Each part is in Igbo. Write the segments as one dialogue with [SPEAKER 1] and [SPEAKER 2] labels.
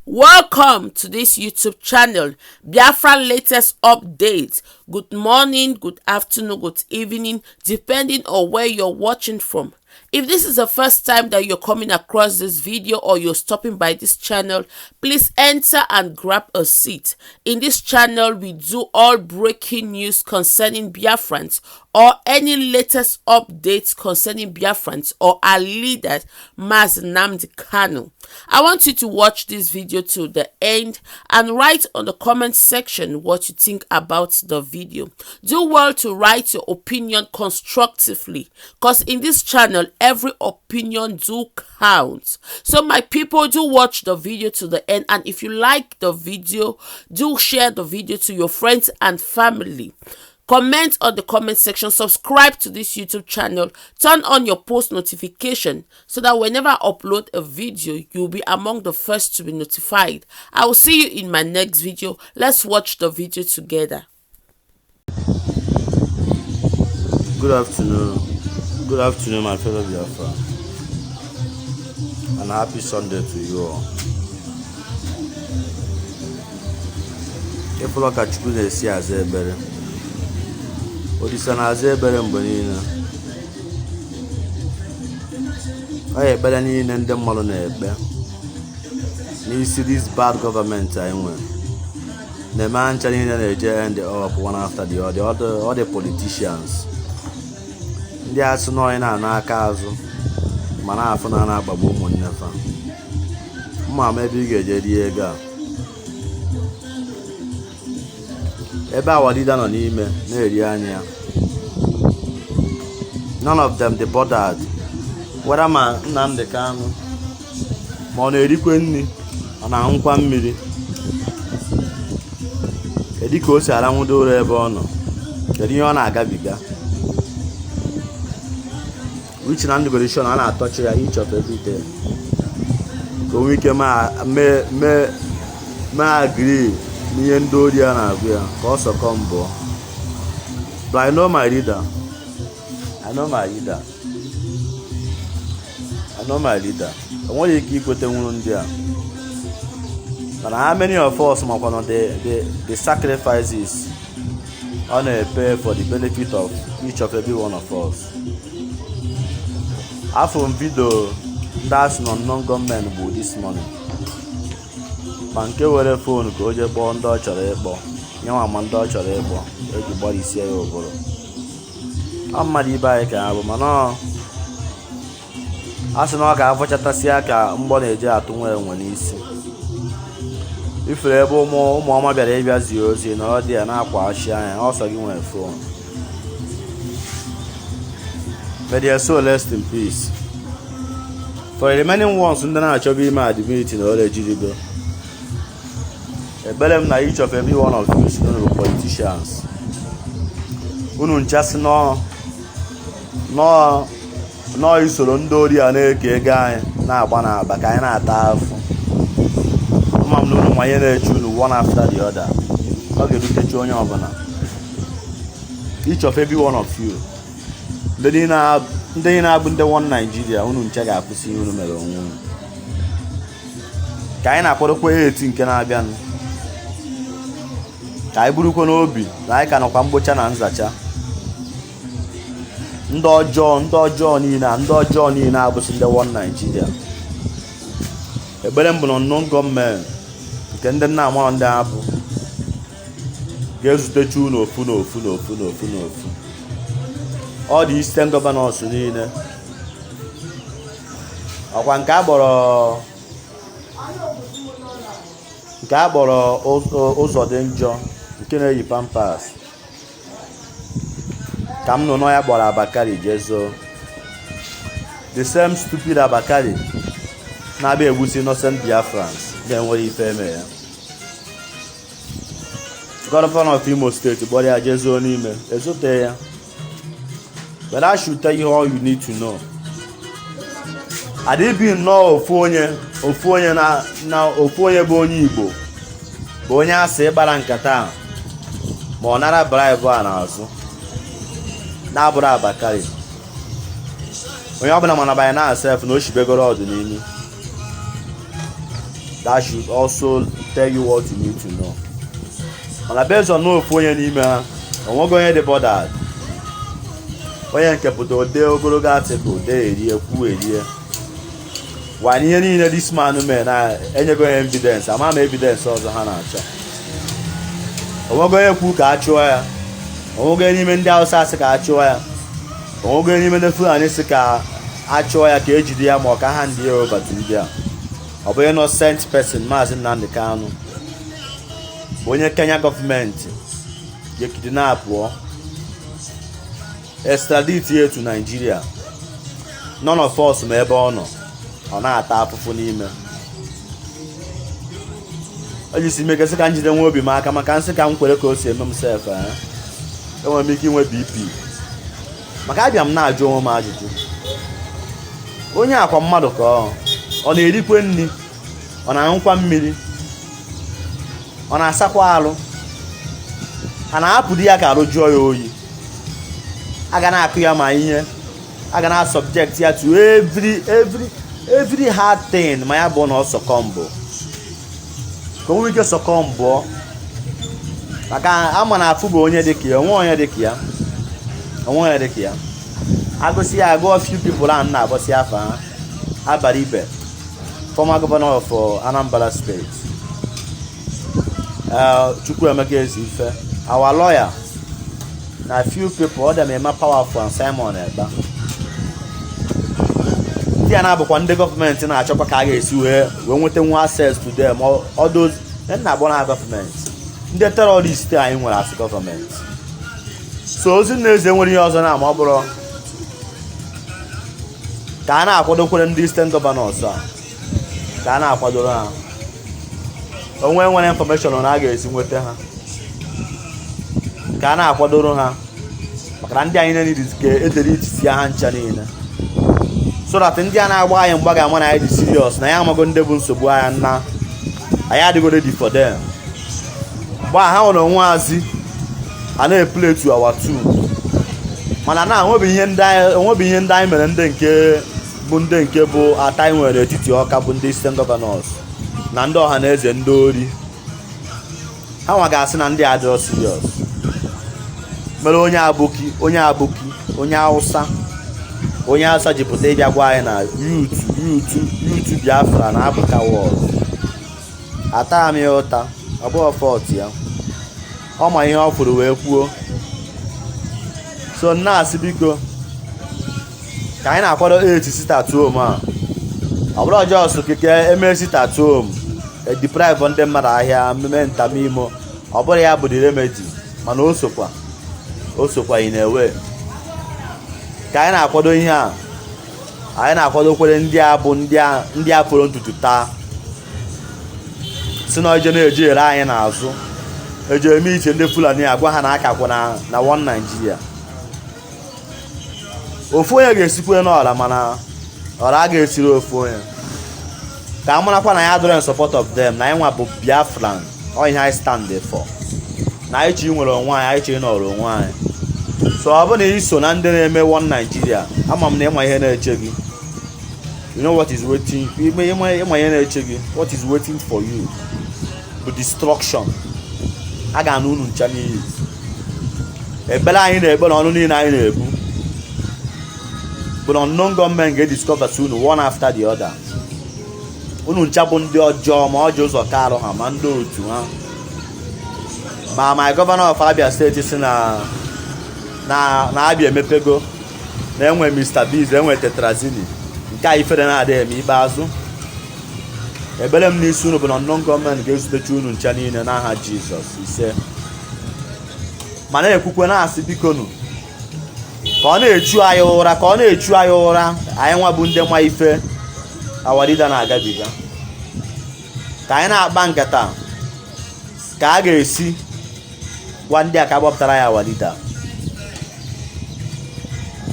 [SPEAKER 1] Welcome to this YouTube channel, Biafra latest updates. Good morning, good afternoon, good evening, depending on where you're watching from. If this is the first time that you're coming across this video or you're stopping by this channel, please enter and grab a seat. In this channel, we do all breaking news concerning Biafrans or any latest updates concerning Biafrans or our leader, Mazi Nnamdi Kanu. I want you to watch this video to the end and write on the comment section what you think about the video. Do well to write your opinion constructively, because in this channel, every opinion do count. So my people, do watch the video to the end, and if you like the video, do share the video to your friends and family. Comment on the comment section, subscribe to this YouTube channel, turn on your post notification so that whenever I upload a video, you'll be among the first to be notified. I will see you in my next video. Let's watch the video together.
[SPEAKER 2] Good afternoon. Good afternoon, my fellow Biafra. And happy Sunday to you all. Ifụlọ ka Chukwu na-esi aza ebere. Odisa na-aza ebere mgbe niile. Ọ ya ekpere niile ndị mmadụ na-ekpe n'isi this bad government anyị nwere. Na-eme ncha niile na-eje end up one after the other. All the politicians. Ndị asị na onye na-ana aka azụ ma na-afụ na na-akpagbu ụmụnne fa. Mma ama ebe ị ga-eje rie ego a. Ebe awadida nọ n'ime na-eri anya. None of them dey bothered whether ma Nnamdi Kanu ma ọ na-erikwe nri ọ na-aṅụkwa mmiri. Kedu ka o si aranwudo ụra ebe ọ nọ? Kedu ihe ọ na-agabiga? Which na negotiation a na-atọchi ya each of every day. Ka o nwee ike ma agree n'ihe ndị ori a na-agụ ya ka ọ sọkọ mbọ. But I know my leader. Enweghị ike ikwete nwụrụ ndị a. But how many of us makwana the sacrifices ọ na-pay for the benefit of each of every one of us? After video that's non-government bụ this morning. Ma nke were phone ka o je kpọọ ndị ọ chọrọ ịkpọ. Nyenwa ma ndị ọ chọrọ ịkpọ eji gbarisie ya ụbụrụ. Ọ mmadụ ibe anyị ka ha bụ, mana a sị na ọ ga-afọchatasị aka mgbọ na-eje atụ nwa enwe n'isi. Ifere ebe ụmụ ọma bịara ịbịa zie ozi na ọ dị ya na-akwachi anya, ọsọ gị nwere phone. May their soul rest in peace. For the remaining ones ndị na-achọba ime admit na ọ ejirigo. Ebere m na each of every one of you bụ politicians. Unu nchasị nọ isoro ndị ori a na-eke ego anyị na-agba n'aba ka anyị na-ata afụ. Ụma m na unu nwanye na-eche unu one after the other. Ọ ga-erutechi onye ọbụla. Each of every one of you. Ndị na-abụ ndị one Nigeria, unu nche ga-akwụsị ihe unu mere onwe unu. Ka anyị na-akwadokwa eti nke na-abịanụ. Ka anyị burukwa n'obi na anyị ka nọkwa mgbocha na nzacha. Ndị ọjọọ niile abụsị ndị one Nigeria. Ekpere mbụ na non-gọọmenti nke ndị nna amụọ ndị abụ ga-ezutechi unu ofu. All the eastern governors niile. Ọkwa nke agbọrọ ụzọ dị njọ nke na-eyi pampas. Ka m nọ ya gbọrọ Abakari jezo. The same stupid Abakari na-abịa egbusi innocent Biafrans ga-enwere ife eme ya. Governor of Imo State gbọrọ ya jezo n'ime ezote ya. But I should tell you all you need to know. Adịbi nnọọ ofu onye bụ onye Igbo bụ onye asị gbara nkata ma ọ nara bribe a n'azụ na-abụrụ Abakari. Onye ọbụla mana by na asef na o shibegoro ọdụ n'imi. that should also tell you what you need to know. And based on no phone email, and we're going to the border. Onye nke pụta ode ogologo article de erie kwu erie. Wa ihe niile this man mee na enyego evidence, ama m evidence ọzọ ha na-achọ. Onwego onye kwu ka a chụọ ya. Onwego n'ime ndị Hausa asị ka a chụọ ya. Onwego n'ime ndị Fulani sị ka a chụọ ya ka ejide ya ma ọ ka ha ndị Yoruba ndị a. Ọ bụ innocent person Maazị Nnamdi Kanu. Onye Kenya gọọmenti ga-kidnap ọ. Extradite here to Nigeria. None of us may ebe ọ nọ. Ọ na-ata afụfụ n'ime. O ji si meke sị ka njide nwa obi m aka maka nsị ka m kwere ka o si eme m sef. Enwere m ike inwe BP. Maka abịa m na-ajụ onwe m ajụjụ. Onye akwa mmadụ ka ọ na-erikwe nri, ọ na-aṅụkwa mmiri, ọ na-asakwa alụ, a na-apụ di ya ka arụ jụọ ya oyi. Aga na-akụ ya ma ihe, aga na subject ya to every hard thing ma ya bụ na ọ sọkọmbụ. Ka o nwee ike sọkọmbụ, maka ama na afụ bụ onye dịka ya, onwe onye dịka ya. Agụsị ya agụọ few people a na-agbọsị afa ha. Àñģréry Bìàfréàñ, former governor of Anambra State. Chukwuemeka Eze-Ife, our lawyer. Na few people other may powerful and Simon Eba. Ndị a na-abụkwa ndị gọọmenti na-achọkwa ka a ga-esi wee nweta nwa access to them, all those na-abụ na gọọmenti. Ndị terrorist anyị nwere asị gọọmenti. So ozi na-eze nwere ihe ọzọ na ma ọ bụrụ ka a na-akwadokwere ndị Eastern Governors a, ka a na-akwadoro ha. Onwe nwere information na a ga-esi nweta ha, ka a na-akwadoro ha, maka na ndị anyị na-need ka edere itisi ha ncha niile, so that ndị a na-agba anyị mgba ga-ama na anyị dị serious na ya amago ndị bụ nsogbu anyị na anyị adịgo ready for them. Gba ha nwere onwe hazi a na-eplay to our two, mana na onwebi ihe ndị anyị mere ndị nke bụ ata anyị nwere etiti ọka bụ ndị Eastern Governors na ndị ọha na eze ndị ori. Ha nwa ga-asị na ndị adịrọ serious. Mere onye Aboki, onye Hausa jipụta ịbịa gwa anyị na Youth Biafra na Africa World. Ata m ya ụta, ọ bụghị fault ya. Ọ ma ihe ọ fụrụ wee kwuo. So na-asị biko ka anyị na-akwado 8 sit at home a. Ọ bụrụ ọjọọ keke eme sit at home, deprive ndị mmadụ ahịa, mmemme ntamimo. Ọ bụrụ ya bụ the remedy, mana o sokwa in a way. Ka anyị na-akwado ihe a, anyị na-akwadokwere ndị a bụ ndị a fọrọ ntutu taa. Si na eje na-eje ere anyị n'azụ, eje eme iche ndị Fulani agwa ha na-akakwa na one Nigeria. Ofu onye ga-esikwe n'ọra, mana ọra a ga-esiri ofu onye. Ka amarakwa na ya adọrọ in support of them, na anyị nwa bụ Biafran, ọ ihe anyị stand for. Na anyị chi nwere onwe anyị chi nọrọ onwe anyị. So ọ bụ na ị so na ndị na-eme one Nigeria, ama m na ịma ihe na-eche gị. You know what is waiting, ịma ihe na-eche gị, what is waiting for you bụ destruction. A ga-anụ unu ncha n'iyi. Ebele anyị na-ekpe na ọnụ niile anyị na-ebu. But unknown government ga-discover soon one after the other. Unu ncha bụ ndị ọjọọ ma ọjọọ ụzọ ka arụ ha ma ndị otu ha. Ma my governor of Abia State si na Abia emepego na enwe Mr. Biz, enwe Tetrazini, nke a ifere na-adịghị eme ikpeazụ. Ebele m n'isi unu bụ na unknown government ga-ezutecha unu ncha niile n'aha Jizọs ise. Mana ekwukwe na-asị bikonu ka ọ na-echu anyị ụra, anyị nwa bụ ndị nwa ife our leader na-agabiga. Ka anyị na-akpa nkata ka a ga-esi gwa ndị a ka agbapụtara ya our leader.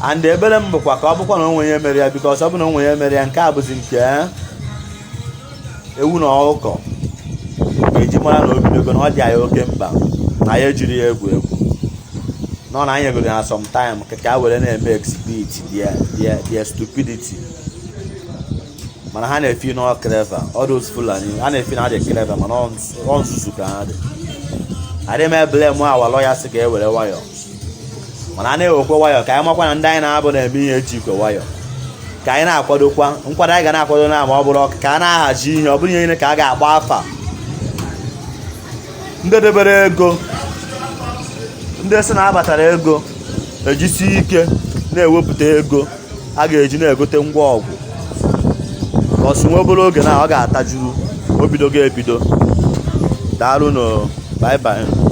[SPEAKER 2] And ebere m bụkwa ka ọ bụkwa na onwe ya mere ya, because ọ bụ na onwe ya mere ya, nke a bụzi nke ewu na ọkụkọ ga-eji mara na obidogo na ọ dị anyị oke mkpa na ya ejiri ya egwu. No, na anyị gụrụ na sometime ka were na-eme exhibit their stupidity. mana ha na-efi na clever. All those Fulani ha na-efi na ha dị clever mana ọ nzuzu ka ha dị. Adị m blame our lawyers ga-ewere nwayọ mana a na-ewekwe nwayọ ka anyị makwa na ndị anyị na-abụ na-eme ihe eji ikwe nwayọ ka anyị na-akwadokwa nkwado anyị ga na-akwado na ma ọ bụrụ ka a na-ahazi ihe ọ bụrụ ihe ka a ga-agba afa ndị debere ego ndị si na abatara ego ejisi ike na-ewepụta ego a ga-eji na-egote ngwa ọgwụ ka ọ si nwe obere oge na ọ ga-atajuru o bido ga-ebido. Daalụ no, bye bye.